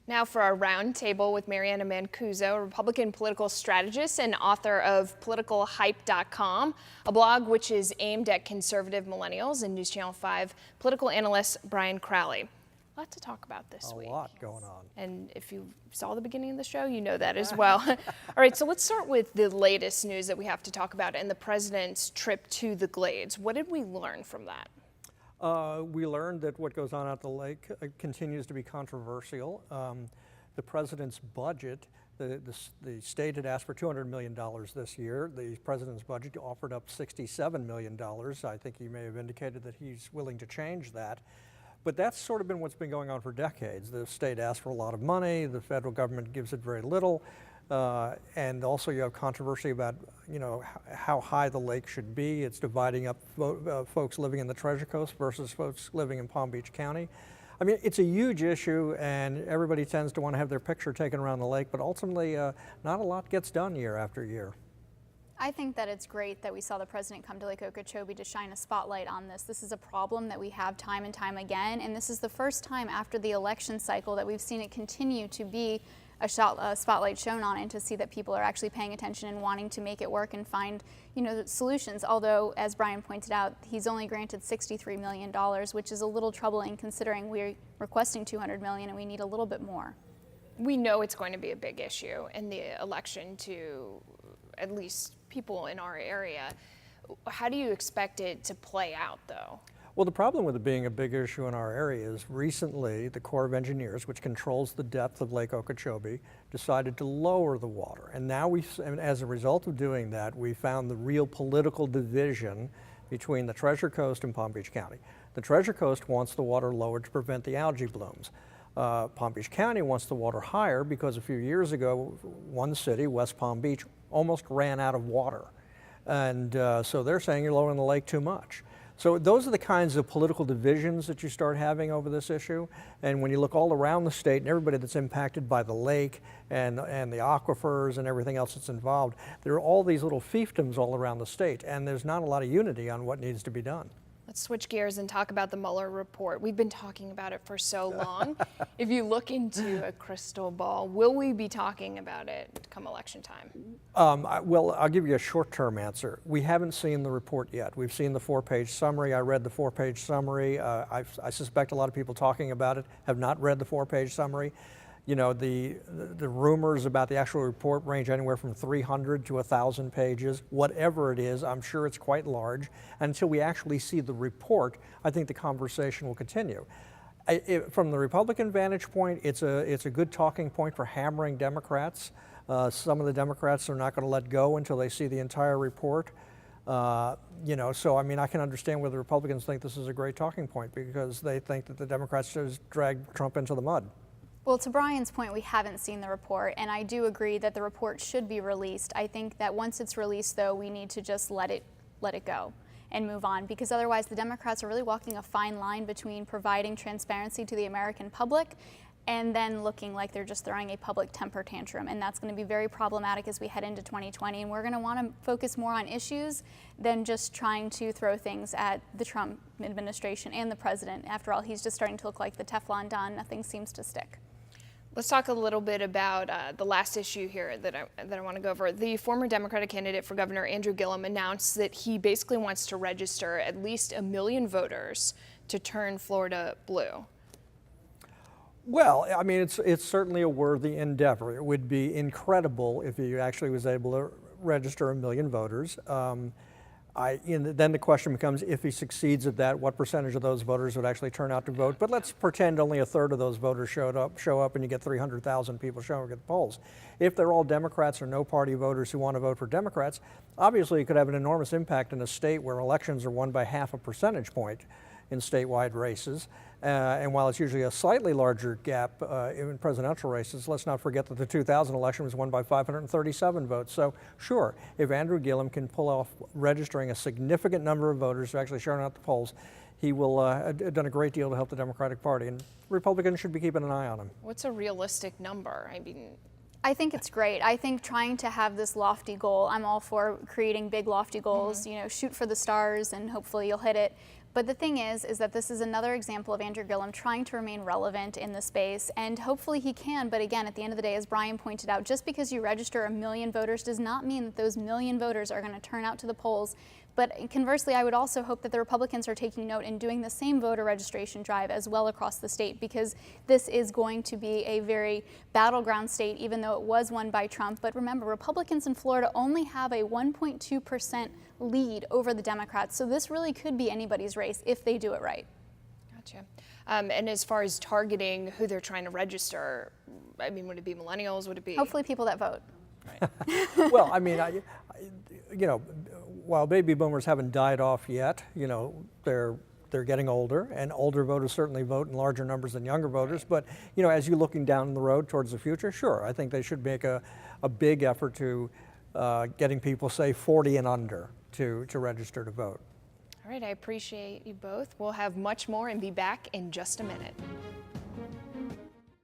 Now for our roundtable with Anna Mancuso, a Republican political strategist and author of PoliticalHype.com, a blog which is aimed at conservative millennials, and News Channel 5 political analyst Brian Crowley. A lot to talk about this week. A lot going on. And if you saw the beginning of the show, you know that as well. All right, so let's start with the latest news that we have to talk about and the president's trip to the Glades. What did we learn from that? We learned that what goes on at the lake continues to be controversial. The president's budget, the state had asked for $200 million this year. The president's budget offered up $67 million. I think he may have indicated that he's willing to change that. But that's sort of been what's been going on for decades. The state asks for a lot of money, the federal government gives it very little, and also you have controversy about, how high the lake should be. It's dividing up folks living in the Treasure Coast versus folks living in Palm Beach County. I mean, it's a huge issue, and everybody tends to want to have their picture taken around the lake, but ultimately not a lot gets done year after year. I think that it's great that we saw the president come to Lake Okeechobee to shine a spotlight on this. This is a problem that we have time and time again, and this is the first time after the election cycle that we've seen it continue to be a spotlight shown on it, and to see that people are actually paying attention and wanting to make it work and find, solutions. Although, as Brian pointed out, he's only granted $63 million, which is a little troubling considering we're requesting $200 million and we need a little bit more. We know it's going to be a big issue in the election to at least people in our area. How do you expect it to play out, though? Well, the problem with it being a big issue in our area is recently the Corps of Engineers, which controls the depth of Lake Okeechobee, decided to lower the water. And now as a result of doing that, we found the real political division between the Treasure Coast and Palm Beach County. The Treasure Coast wants the water lowered to prevent the algae blooms. Palm Beach County wants the water higher because a few years ago, one city, West Palm Beach, almost ran out of water. And so they're saying you're lowering the lake too much. So those are the kinds of political divisions that you start having over this issue. And when you look all around the state and everybody that's impacted by the lake and the aquifers and everything else that's involved, there are all these little fiefdoms all around the state, and there's not a lot of unity on what needs to be done. Let's switch gears and talk about the Mueller Report. We've been talking about it for so long. If you look into a crystal ball, will we be talking about it come election time? Well, I'll give you a short-term answer. We haven't seen the report yet. We've seen the 4-page summary. I read the 4-page summary. I suspect a lot of people talking about it have not read the 4-page summary. The rumors about the actual report range anywhere from 300 to 1,000 pages. Whatever it is, I'm sure it's quite large. Until we actually see the report, I think the conversation will continue. From the Republican vantage point, it's a good talking point for hammering Democrats. Some of the Democrats are not going to let go until they see the entire report. So I mean, I can understand where the Republicans think this is a great talking point because they think that the Democrats just dragged Trump into the mud. Well, to Brian's point, we haven't seen the report, and I do agree that the report should be released. I think that once it's released, though, we need to just let it go and move on, because otherwise the Democrats are really walking a fine line between providing transparency to the American public and then looking like they're just throwing a public temper tantrum, and that's going to be very problematic as we head into 2020, and we're going to want to focus more on issues than just trying to throw things at the Trump administration and the president. After all, he's just starting to look like the Teflon Don. Nothing seems to stick. Let's talk a little bit about the last issue here that I want to go over. The former Democratic candidate for governor, Andrew Gillum, announced that he basically wants to register at least 1 million voters to turn Florida blue. Well, I mean, it's certainly a worthy endeavor. It would be incredible if he actually was able to register 1 million voters. Then the question becomes, if he succeeds at that, what percentage of those voters would actually turn out to vote? But let's pretend only 1/3 of those voters show up and you get 300,000 people showing up at the polls. If they're all Democrats or no party voters who want to vote for Democrats, obviously it could have an enormous impact in a state where elections are won by 0.5 percentage point in statewide races. And while it's usually a slightly larger gap in presidential races, let's not forget that the 2000 election was won by 537 votes. So sure, if Andrew Gillum can pull off registering a significant number of voters who actually showing up at the polls, he will have done a great deal to help the Democratic Party, and Republicans should be keeping an eye on him. What's a realistic number? I think it's great. I think trying to have this lofty goal, I'm all for creating big lofty goals, shoot for the stars and hopefully you'll hit it. But the thing is that this is another example of Andrew Gillum trying to remain relevant in the space, and hopefully he can. But again, at the end of the day, as Brian pointed out, just because you register 1 million voters does not mean that those 1 million voters are going to turn out to the polls. But conversely, I would also hope that the Republicans are taking note and doing the same voter registration drive as well across the state, because this is going to be a very battleground state, even though it was won by Trump. But remember, Republicans in Florida only have a 1.2% lead over the Democrats, so this really could be anybody's race if they do it right. Gotcha. And as far as targeting who they're trying to register, I mean, would it be millennials? Would it be? Hopefully people that vote. Well, I mean, you know, while baby boomers haven't died off yet, you know, they're getting older, and older voters certainly vote in larger numbers than younger voters. But, you know, as you're looking down the road towards the future, sure, I think they should make a big effort to getting people, say, 40 and under to register to vote. All right, I appreciate you both. We'll have much more and be back in just a minute.